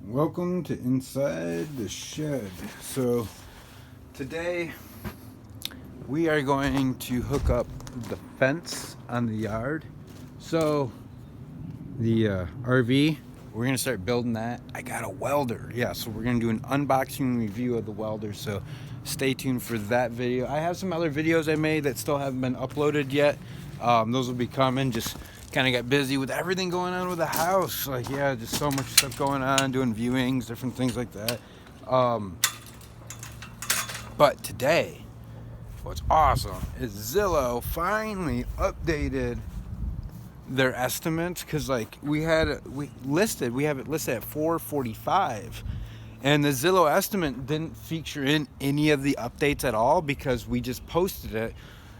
Welcome to Inside the Shed. So today we are going to hook up the fence on the yard. So the RV, we're gonna start building that. I got a welder. Yeah, so we're gonna do an unboxing review of the welder. So stay tuned for that video. I have some other videos I made that still haven't been uploaded yet. Those will be coming. Just kind of got busy with everything going on with the house. Like, yeah, just so much stuff going on, doing viewings, different things like that. But today, what's awesome is Zillow finally updated their estimates, because like we have it listed at 445, and the Zillow estimate didn't feature in any of the updates at all because we just posted it.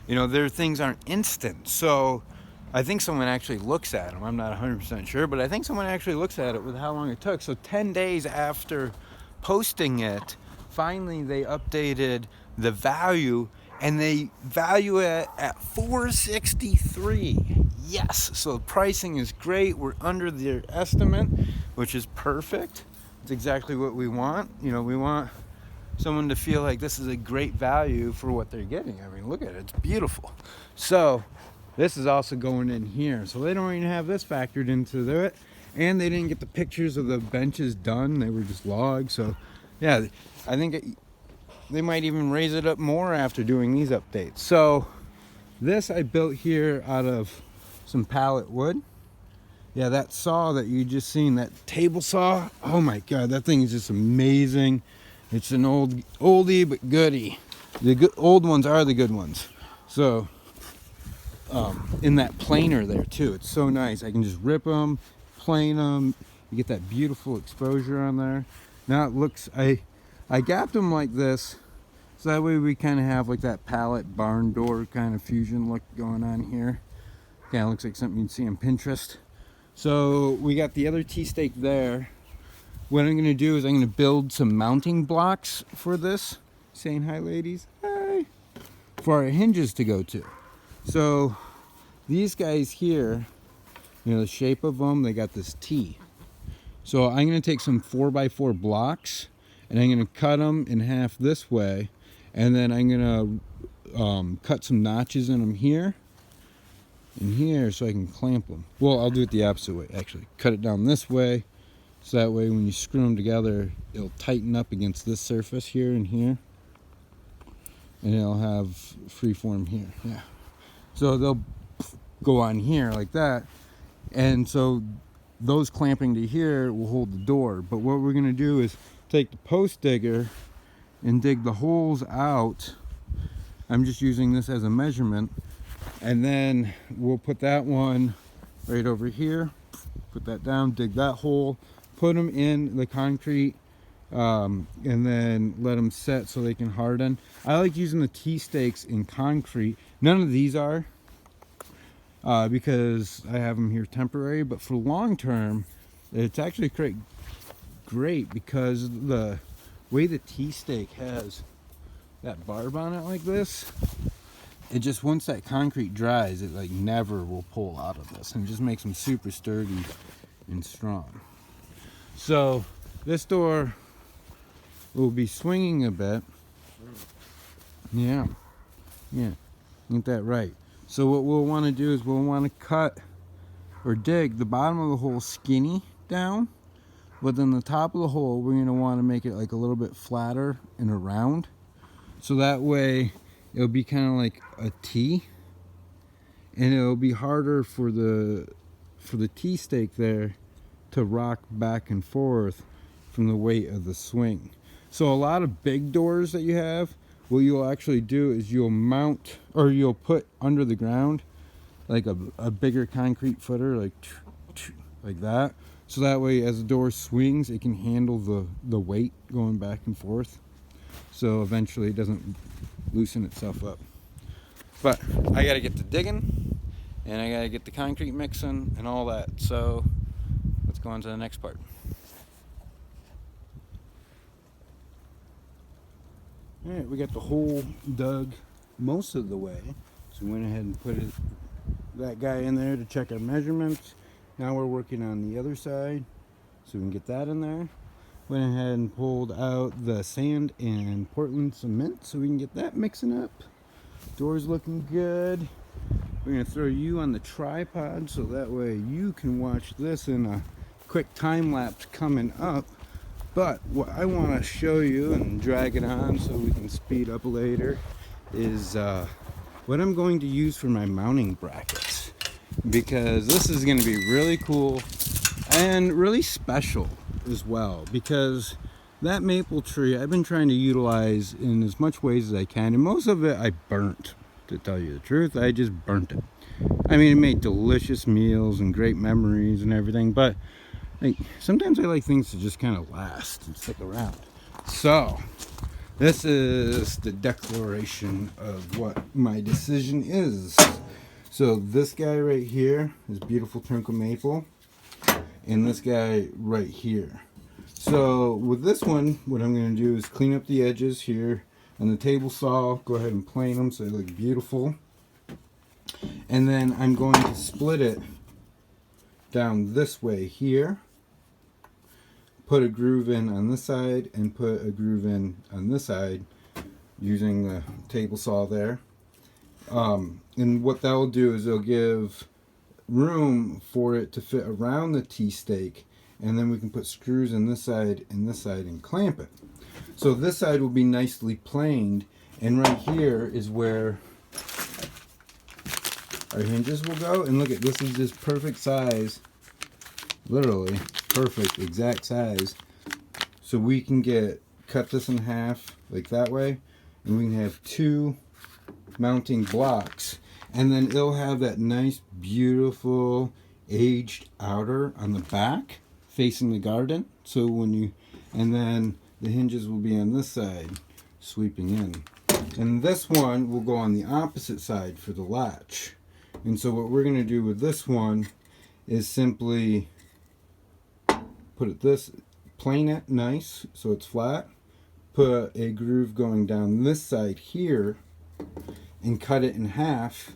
You know, their things aren't instant, so I think someone actually looks at them. I'm not 100% sure, but I think someone actually looks at it with how long it took. So 10 days after posting it, finally they updated the value, and they value it at 463. Yes, so the pricing is great. We're under their estimate, which is perfect. It's exactly what we want. You know, we want someone to feel like this is a great value for what they're getting. I mean, look at it, it's beautiful. So this is also going in here, so they don't even have this factored into it, and they didn't get the pictures of the benches done. They were just logs. So yeah, I think they might even raise it up more after doing these updates. So this I built here out of some pallet wood. Yeah, that saw that you just seen, that table saw, oh my god, that thing is just amazing. It's an oldie but goodie. The good old ones are the good ones. So in that planer there too, it's so nice. I can just rip them, plane them. You get that beautiful exposure on there. Now it looks, I gapped them like this, so that way we kind of have like that pallet barn door kind of fusion look going on here. Kind of looks like something you'd see on Pinterest. So we got the other T-stake there. What I'm going to do is I'm going to build some mounting blocks for this. Saying hi, ladies. Hi. For our hinges to go to. So these guys here, you know, the shape of them, they got this T. So I'm going to take some 4x4 blocks, and I'm going to cut them in half this way, and then I'm going to cut some notches in them here and here so I can clamp them. Well, I'll do it the opposite way, actually. Cut it down this way, so that way when you screw them together, it'll tighten up against this surface here and here, and it'll have free form here. Yeah. So they'll go on here like that, and so those clamping to here will hold the door. But what we're going to do is take the post digger and dig the holes out. I'm just using this as a measurement, and then we'll put that one right over here, put that down, dig that hole, put them in the concrete, and then let them set so they can harden. I like using the T-stakes in concrete. None of these are, because I have them here temporary, but for long term it's actually great because the way the T-stake has that barb on it like this, it just, once that concrete dries, it like never will pull out of this, and it just makes them super sturdy and strong. So this door will be swinging a bit. Yeah, ain't that right? So what we'll want to do is we'll want to cut or dig the bottom of the hole skinny down, but then the top of the hole we're going to want to make it like a little bit flatter and around, so that way it'll be kind of like a T, and it'll be harder for the T-stake there to rock back and forth from the weight of the swing. So a lot of big doors that you have, what you'll actually do is you'll mount, or you'll put under the ground like a bigger concrete footer, like that, so that way as the door swings it can handle the weight going back and forth, so eventually it doesn't loosen itself up. But I gotta get to digging, and I gotta get the concrete mixing and all that, so let's go on to the next part. Alright, we got the hole dug most of the way, so we went ahead and put that guy in there to check our measurements. Now we're working on the other side, so we can get that in there. Went ahead and pulled out the sand and Portland cement so we can get that mixing up. Door's looking good. We're gonna throw you on the tripod so that way you can watch this in a quick time lapse coming up. But what I want to show you and drag it on so we can speed up later is what I'm going to use for my mounting brackets, because this is going to be really cool and really special as well, because that maple tree I've been trying to utilize in as much ways as I can, and most of it I burnt, to tell you the truth. I just burnt it. I mean, it made delicious meals and great memories and everything, but like, sometimes I like things to just kind of last and stick around. So this is the declaration of what my decision is. So this guy right here is beautiful Trinco maple, and this guy right here. So with this one, what I'm going to do is clean up the edges here on the table saw, go ahead and plane them so they look beautiful, and then I'm going to split it down this way here, put a groove in on this side and put a groove in on this side using the table saw there. And what that will do is it'll give room for it to fit around the T-stake, and then we can put screws in this side and clamp it. So this side will be nicely planed, and right here is where our hinges will go. And look at this, is just perfect size, literally perfect exact size, so we can cut this in half like that way, and we can have two mounting blocks, and then it'll have that nice beautiful aged outer on the back facing the garden. So when you, and then the hinges will be on this side sweeping in, and this one will go on the opposite side for the latch. And so what we're going to do with this one is simply put it this, plane it nice so it's flat, put a groove going down this side here, and cut it in half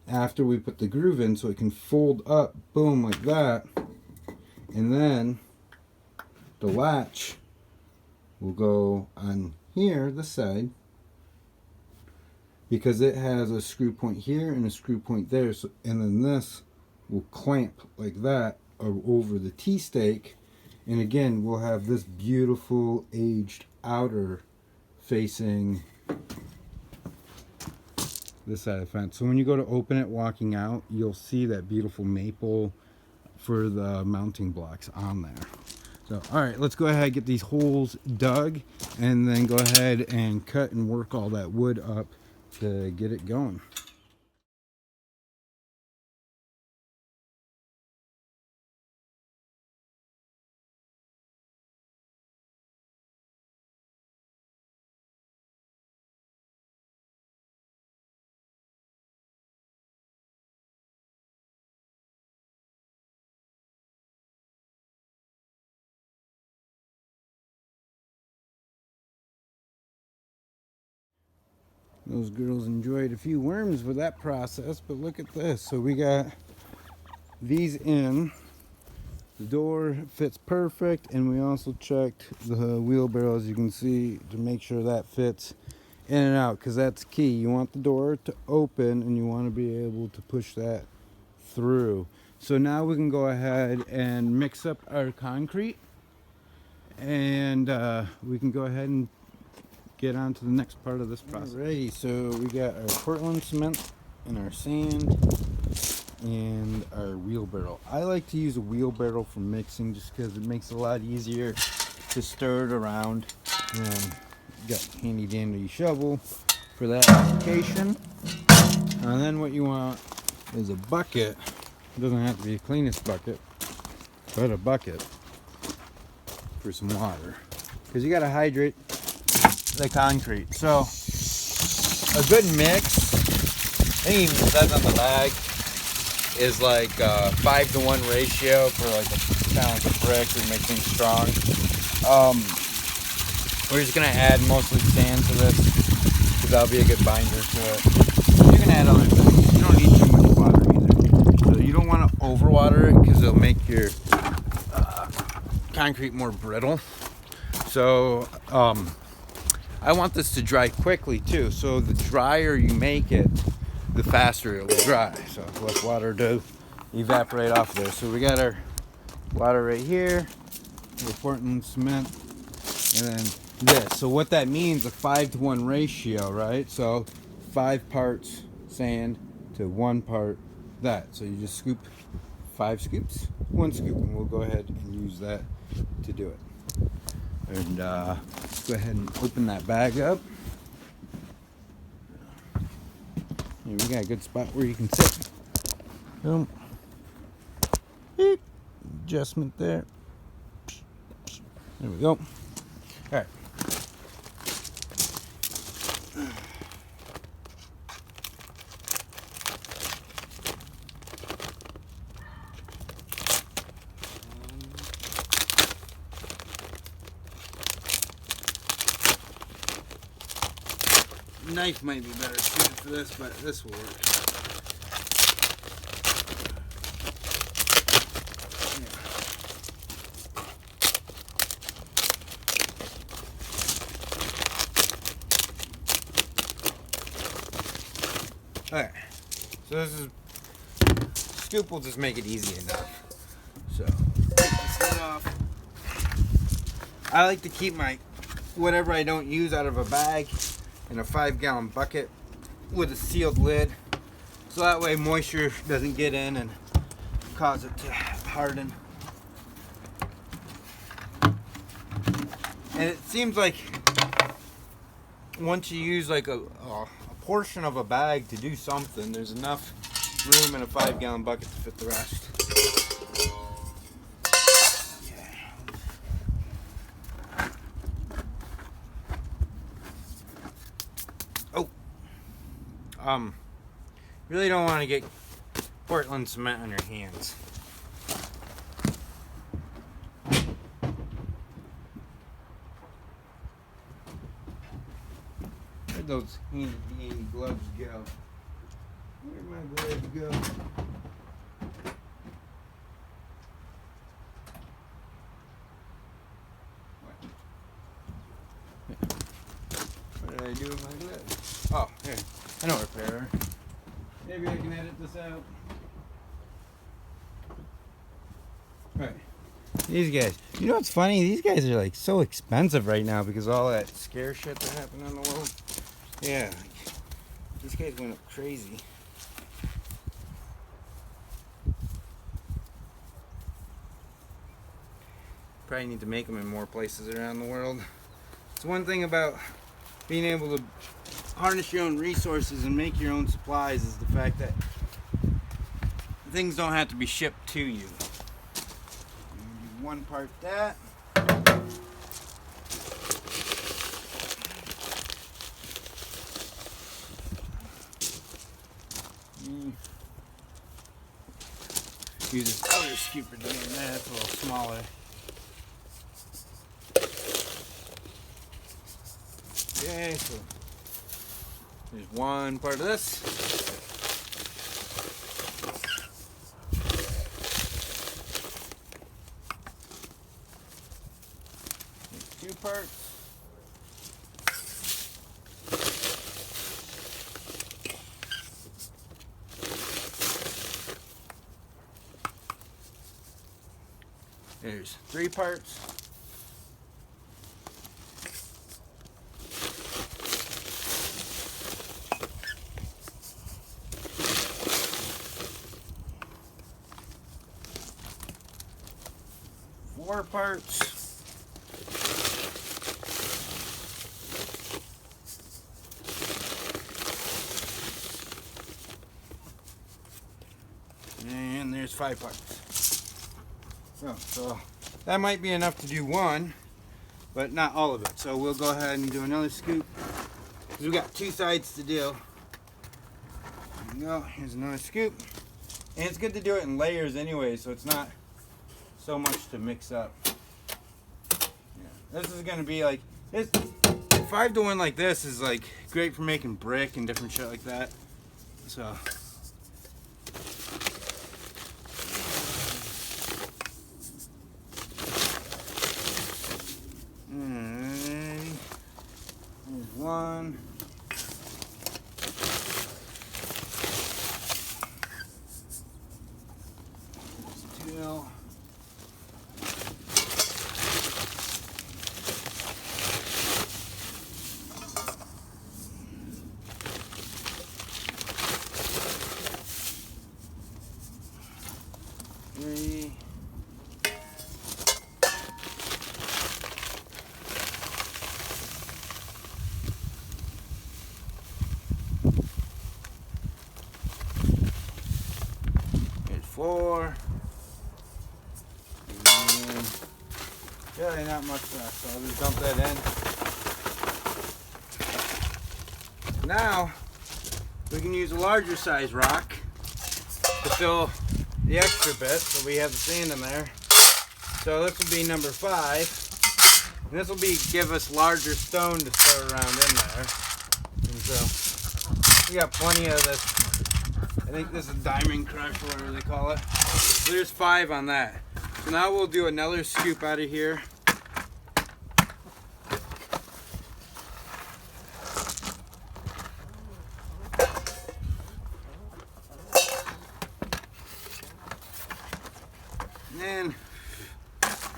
after we put the groove in so it can fold up, boom, like that. And then the latch will go on here, this side, because it has a screw point here and a screw point there. So, and then this will clamp like that over the T-stake, and again we'll have this beautiful aged outer facing this side of the fence. So when you go to open it walking out, you'll see that beautiful maple for the mounting blocks on there. So alright, let's go ahead and get these holes dug, and then go ahead and cut and work all that wood up to get it going. Those girls enjoyed a few worms with that process, but look at this. So we got these in. The door fits perfect, and we also checked the wheelbarrow, as you can see, to make sure that fits in and out, because that's key. You want the door to open, and you want to be able to push that through. So now we can go ahead and mix up our concrete, and we can go ahead and get on to the next part of this process. Alrighty, so we got our Portland cement and our sand and our wheelbarrow. I like to use a wheelbarrow for mixing just because it makes it a lot easier to stir it around. And got handy dandy shovel for that application. And then what you want is a bucket. It doesn't have to be the cleanest bucket, but a bucket for some water, because you got to hydrate the concrete. So a good mix, I think even says on the bag, is like 5-to-1 ratio for like kind of like a brick to make things strong. We're just gonna add mostly sand to this because that'll be a good binder to it. You can add other things. You don't need too much water either. So you don't want to overwater it because it'll make your concrete more brittle. So I want this to dry quickly too. So the drier you make it, the faster it will dry. So less water to evaporate off there. So we got our water right here, the Portland cement, and then this. So what that means, a 5-to-1 ratio, right? So 5 parts sand to 1 part that. So you just scoop 5 scoops, 1 scoop, and we'll go ahead and use that to do it. And let's go ahead and open that bag up. Here, we got a good spot where you can sit. Boom. Beep. Adjustment there. There we go. All right. Knife might be better suited for this, but this will work. Alright, so this is, scoop will just make it easy enough. So, take this lid off. I like to keep my, whatever I don't use out of a bag in a 5-gallon bucket with a sealed lid. So that way moisture doesn't get in and cause it to harden. And it seems like once you use like a portion of a bag to do something, there's enough room in a 5-gallon bucket to fit the rest. Oh, really don't want to get Portland cement on your hands. Where'd those handy gloves go? Where'd my gloves go? What did I do with my gloves? Oh, here. I know repair. Maybe I can edit this out. Right. These guys. You know what's funny? These guys are like so expensive right now because of all that scare shit that happened in the world. Yeah. These guys went up crazy. Probably need to make them in more places around the world. It's one thing about being able to harness your own resources and make your own supplies is the fact that things don't have to be shipped to you. Do 1 part that. Use this other scooper doing that. It's a little smaller. Okay, so there's 1 part of this. There's 2 parts. There's 3 parts. Four parts. And there's 5 parts. So that might be enough to do 1, but not all of it. So we'll go ahead and do another scoop because we got 2 sides to do. There you go. Here's another scoop. And it's good to do it in layers anyway, so it's not so much to mix up. Yeah. This is gonna be like this 5-to-1 like this is like great for making brick and different shit like that. So Really not much left, so I'll just dump that in. Now, we can use a larger size rock to fill the extra bit, so we have the sand in there. So this will be number 5. And this will give us larger stone to throw around in there. And so we got plenty of this. I think this is diamond crush, whatever they call it. So there's 5 on that. So now we'll do another scoop out of here. And then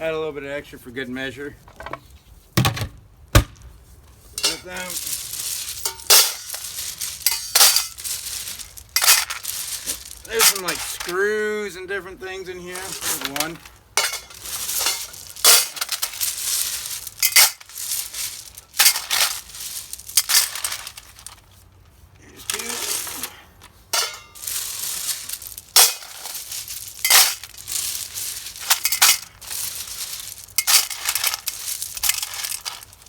add a little bit of extra for good measure. Put them. There's some like screws and different things in here. There's one. There's 2.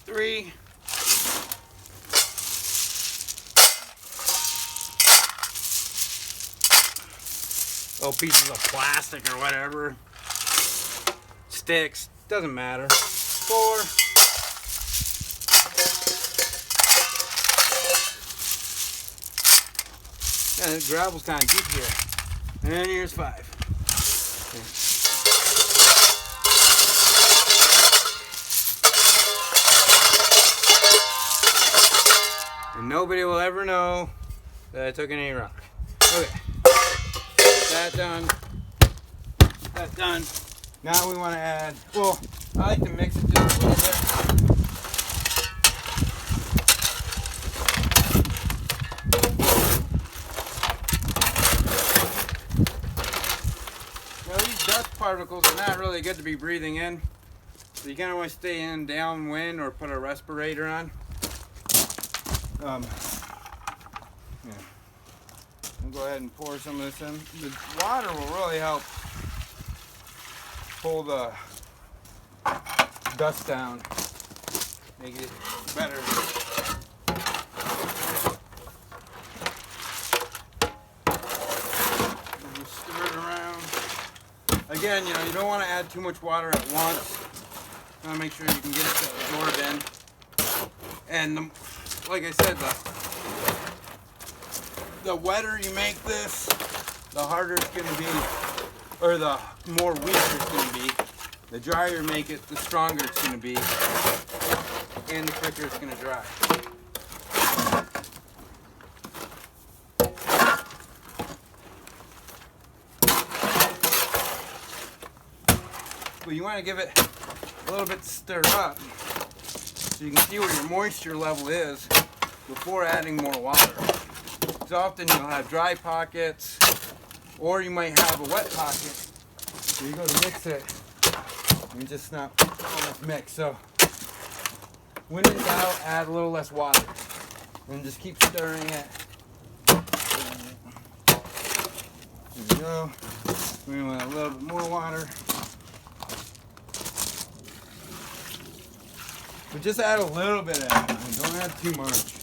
3. Little pieces of plastic or whatever. Sticks, doesn't matter. 4. Yeah, the gravel's kind of deep here. And here's 5. Okay. And nobody will ever know that I took any rock. Okay. That done. That done. Now we want to add, well, I like to mix it just a little bit. Now these dust particles are not really good to be breathing in. So you kind of want to stay in downwind or put a respirator on. Yeah. We'll go ahead and pour some of this in. The water will really help pull the dust down, make it better. Just stir it around. Again, you don't want to add too much water at once. You want to make sure you can get it to absorb in. And like I said, the wetter you make this, the harder it's going to be, or the more weaker it's going to be. The drier you make it, the stronger it's going to be, and the quicker it's going to dry. But you want to give it a little bit to stir up, so you can see where your moisture level is before adding more water. Because often you'll have dry pockets, or you might have a wet pocket. So you go to mix it, and it's just not almost mixed. So when in doubt, add a little less water, and just keep stirring it. There we go. We want a little bit more water. But just add a little bit of it, don't add too much.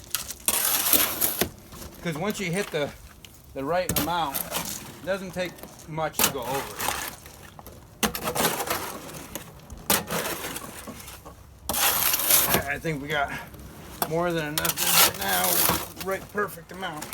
Because once you hit the right amount, it doesn't take much to go over. I think we got more than enough in here now, right perfect amount.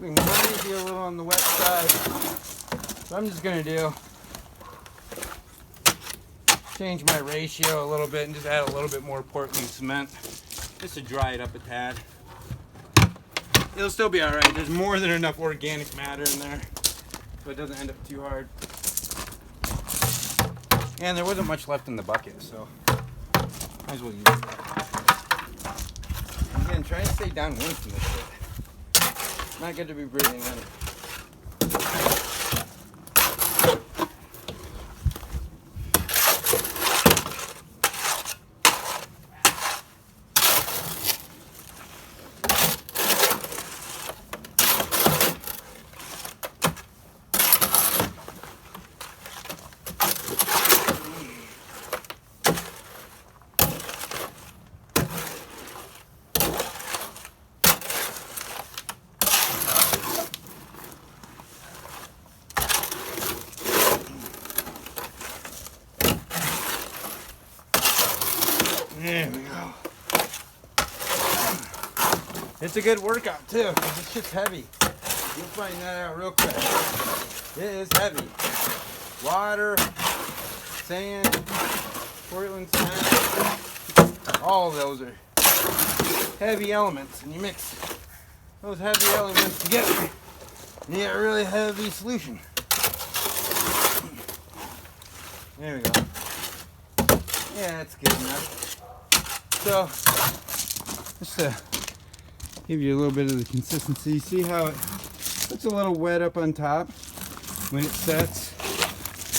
We might be a little on the wet side. So I'm just going to change my ratio a little bit and just add a little bit more Portland cement. just to dry it up a tad. It'll still be alright. There's more than enough organic matter in there, so it doesn't end up too hard. And there wasn't much left in the bucket, so might as well use it. Again, try and stay downwind from this shit. Not good to be breathing on it. There we go. It's a good workout too, because it's just heavy. You'll find that out real quick. It is heavy. Water, sand, Portland sand, all of those are heavy elements, and you mix those heavy elements together, and you get a really heavy solution. There we go. Yeah, that's good enough. So, just to give you a little bit of the consistency, see how it looks a little wet up on top when it sets.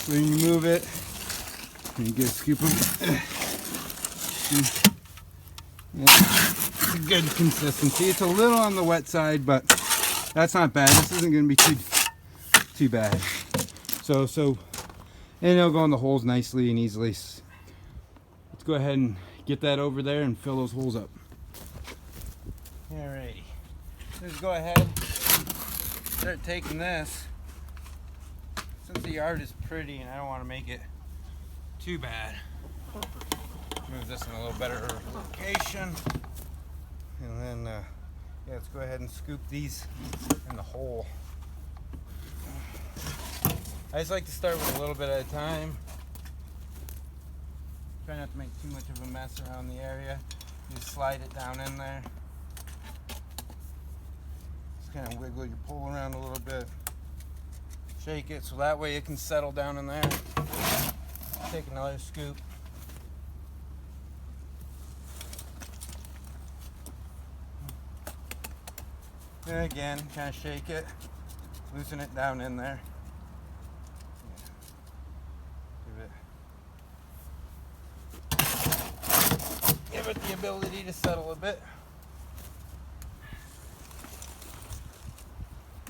When you move it, and you get a scoop them. Yeah, it's a good consistency. It's a little on the wet side, but that's not bad. This isn't going to be too bad. So, and it'll go in the holes nicely and easily. Let's go ahead and get that over there and fill those holes up. Alrighty. Let's go ahead, start taking this. Since the yard is pretty and I don't want to make it too bad, move this in a little better location. And then, yeah, let's go ahead and scoop these in the hole. I just like to start with a little bit at a time. Try not to make too much of a mess around the area. Just slide it down in there. Just kind of wiggle your pole around a little bit. Shake it so that way it can settle down in there. Take another scoop. And again, kind of shake it. Loosen it down in there. Give it the ability to settle a bit.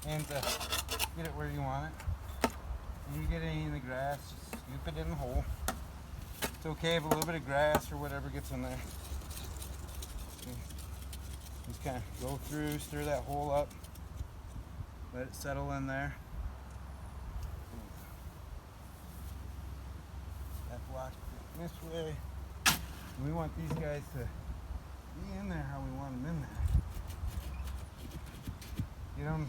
And to get it where you want it. When you get any in the grass, just scoop it in the hole. It's okay if a little bit of grass or whatever gets in there. Just kind of go through, stir that hole up. Let it settle in there. That block this way. We want these guys to be in there how we want them in there.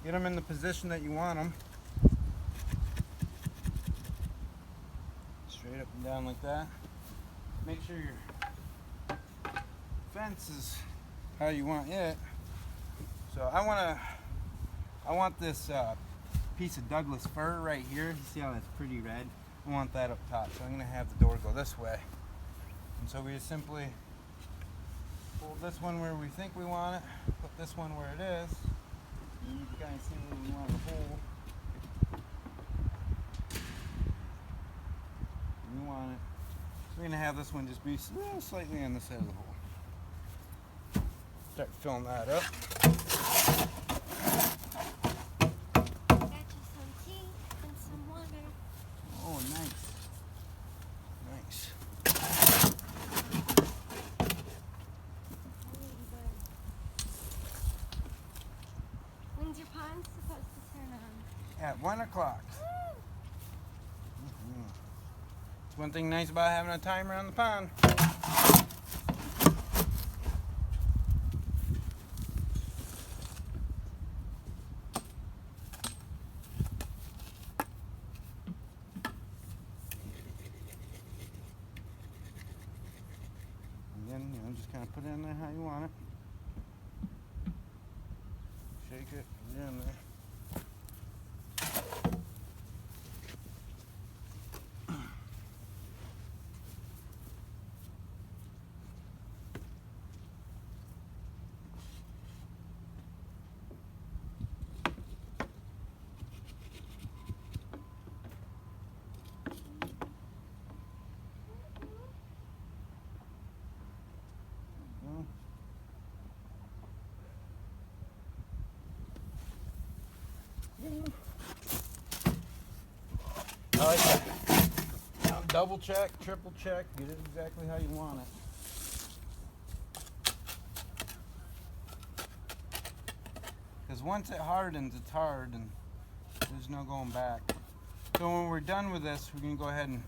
Get them in the position that you want them. Straight up and down like that. Make sure your fence is how you want it. So I want this piece of Douglas fir right here. You see how that's pretty red? I want that up top. So I'm going to have the door go this way. And so we just simply pull this one where we think we want it, put this one where it is, and you can kind of see where we want the hole. We want it. So we're going to have this one just be slightly on the side of the hole. Start filling that up. Got you some tea and some water. Oh, nice. Nice. When's your pond supposed to turn on? At 1 o'clock. It's one thing nice about having a timer on the pond. And then, just kind kind of put it in there how you want it. Shake it, get it in there. I like that. Now double check, triple check, get it exactly how you want it. Because once it hardens, it's hard and there's no going back. So when we're done with this, we're going to go ahead and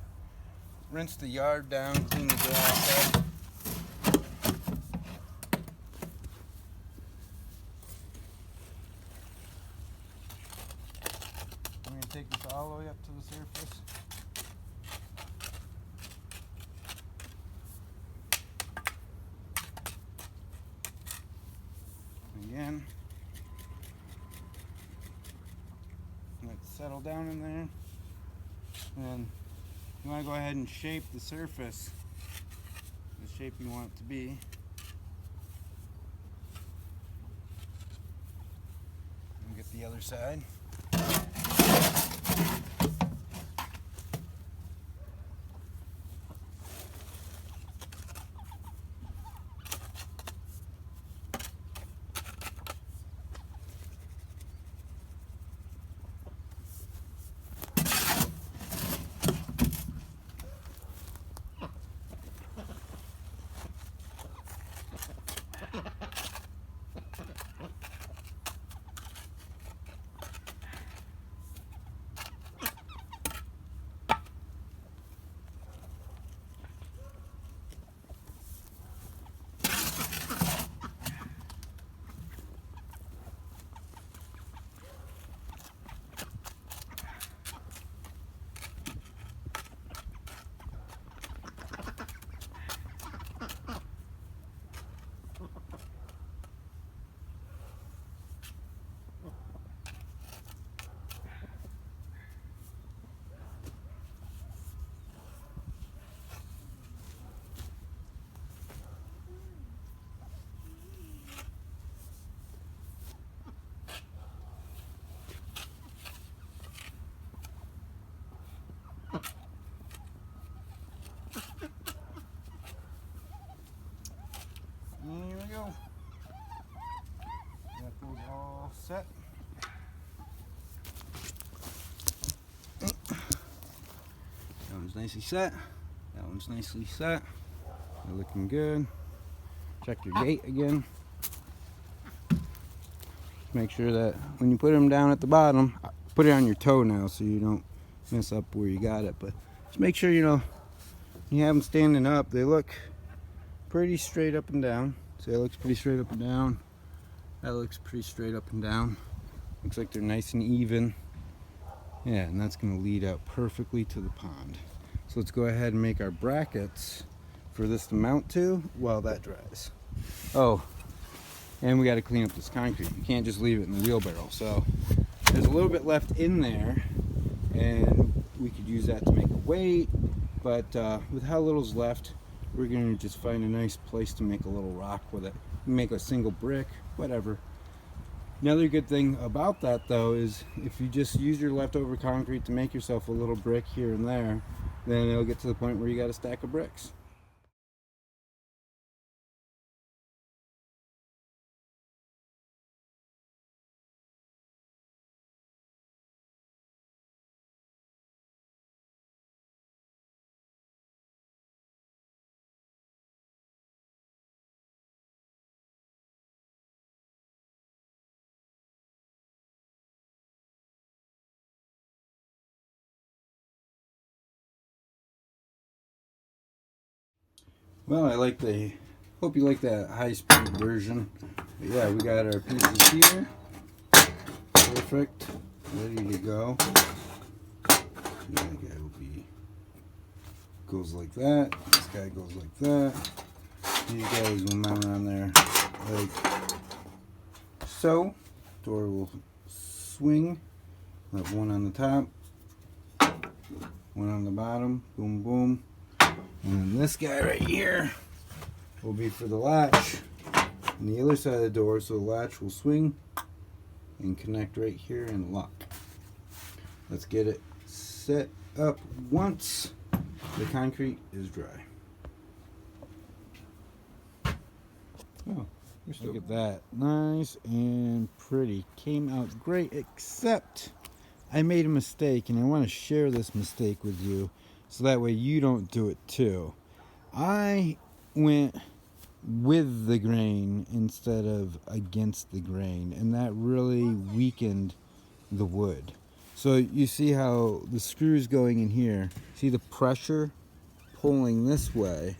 rinse the yard down, clean the grass up. I'm going to take this all the way up to the surface. Again. Let it settle down in there. And then you want to go ahead and shape the surface the shape you want it to be. And get the other side. Here we go. That goes all set. That one's nicely set. That one's nicely set. They're looking good. Check your gate again. Make sure that when you put them down at the bottom, put it on your toe now so you don't mess up where you got it. But just make sure, you know, you have them standing up. They look pretty straight up and down. See, that looks pretty straight up and down. That looks pretty straight up and down. Looks like they're nice and even. Yeah, and that's going to lead out perfectly to the pond. So let's go ahead and make our brackets for this to mount to while that dries. Oh, and we got to clean up this concrete. You can't just leave it in the wheelbarrow. So there's a little bit left in there, and we could use that to make a weight. But with how little's left, we're going to just find a nice place to make a little rock with it. Make a single brick, whatever. Another good thing about that though is if you just use your leftover concrete to make yourself a little brick here and there, then it'll get to the point where you got a stack of bricks. Well, hope you like that high-speed version. But yeah, we got our pieces here. Perfect. Ready to go. That guy goes like that. This guy goes like that. These guys will mount on there like so. Door will swing. We'll have one on the top, one on the bottom, boom, boom. And then this guy right here will be for the latch on the other side of the door, so the latch will swing and connect right here and lock. Let's get it set up once the concrete is dry. Oh, look at that. Nice and pretty. Came out great, except I made a mistake, and I want to share this mistake with you so that way you don't do it too. I went with the grain instead of against the grain, and that really weakened the wood. So you see how the screws going in here, see the pressure pulling this way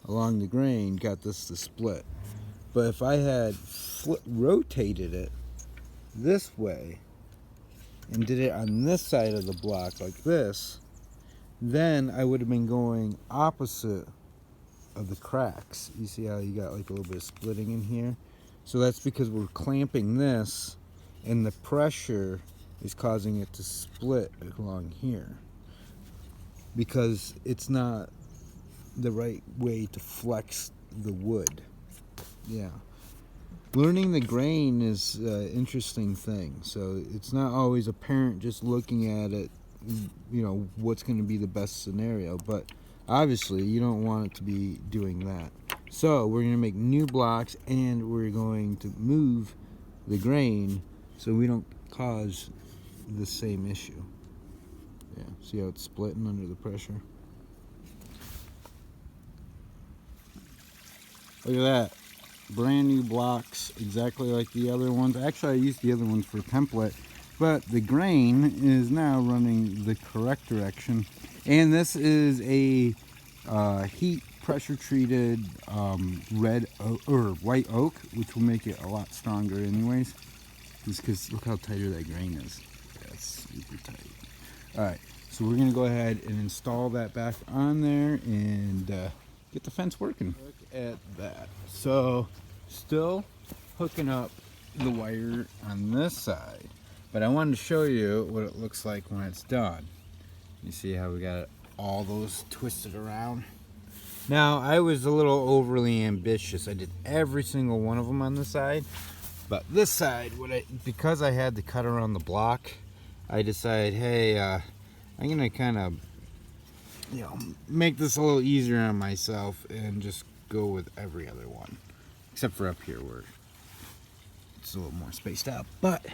along the grain got this to split. But if I had rotated it this way and did it on this side of the block like this, then I would have been going opposite of the cracks. You see how you got like a little bit of splitting in here? So that's because we're clamping this and the pressure is causing it to split along here because it's not the right way to flex the wood. Yeah. Learning the grain is an interesting thing. So it's not always apparent just looking at it, you know, what's going to be the best scenario. But obviously you don't want it to be doing that. So we're going to make new blocks and we're going to move the grain so we don't cause the same issue. Yeah, see how it's splitting under the pressure? Look at that. Brand new blocks, exactly like the other ones. Actually, I used the other ones for template, but the grain is now running the correct direction. And this is a heat pressure treated red or white oak, which will make it a lot stronger anyways. Just because look how tighter that grain is. That's super tight. All right, so we're gonna go ahead and install that back on there and get the fence working. Look at that. So still hooking up the wire on this side, but I wanted to show you what it looks like when it's done. You see how we got all those twisted around? Now I was a little overly ambitious. I did every single one of them on the side, but this side, because I had to cut around the block, I decided, hey, I'm gonna kind of, you know, make this a little easier on myself and just go with every other one, except for up here where it's a little more spaced out. But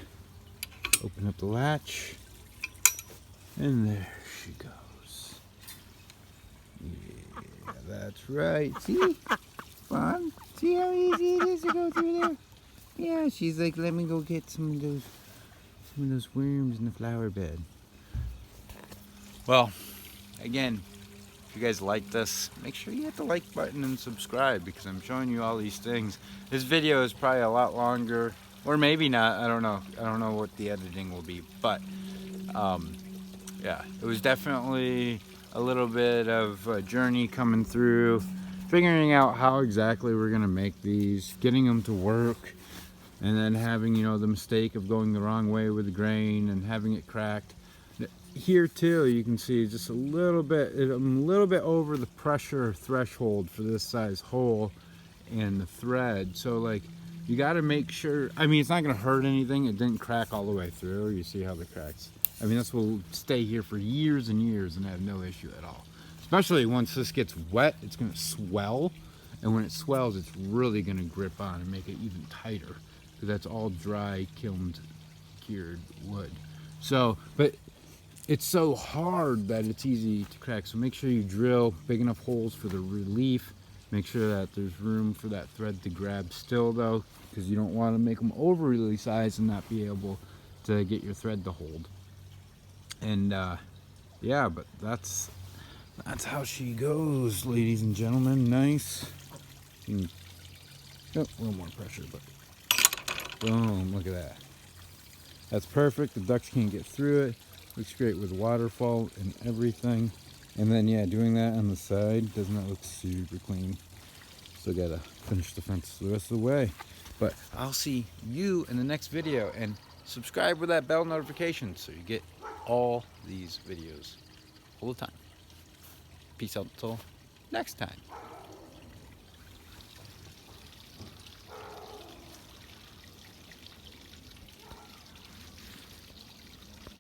open up the latch, and there she goes. Yeah, that's right. See, fun. See how easy it is to go through there. Yeah, she's like, let me go get some of those worms in the flower bed. Well, again, if you guys like this, make sure you hit the like button and subscribe because I'm showing you all these things. This video is probably a lot longer, or maybe not. I don't know. I don't know what the editing will be, but yeah, it was definitely a little bit of a journey coming through, figuring out how exactly we're gonna make these, getting them to work, and then having, you know, the mistake of going the wrong way with the grain and having it cracked. Here too, you can see just a little bit, I'm a little bit over the pressure threshold for this size hole and the thread. So like, you got to make sure, I mean, it's not going to hurt anything. It didn't crack all the way through. You see how the cracks, I mean, this will stay here for years and years and have no issue at all. Especially once this gets wet, it's going to swell. And when it swells, it's really going to grip on and make it even tighter. Because that's all dry, kilned, cured wood. So, but it's so hard that it's easy to crack. So make sure you drill big enough holes for the relief. Make sure that there's room for that thread to grab still though, because you don't want to make them overly sized and not be able to get your thread to hold. And yeah, but that's how she goes, ladies and gentlemen. Nice. Oh, a little more pressure, but boom, look at that. That's perfect. The ducks can't get through it. Looks great with waterfall and everything. And then yeah, doing that on the side, doesn't that look super clean? Still gotta finish the fence the rest of the way. But I'll see you in the next video, and subscribe with that bell notification so you get all these videos all the time. Peace out until next time.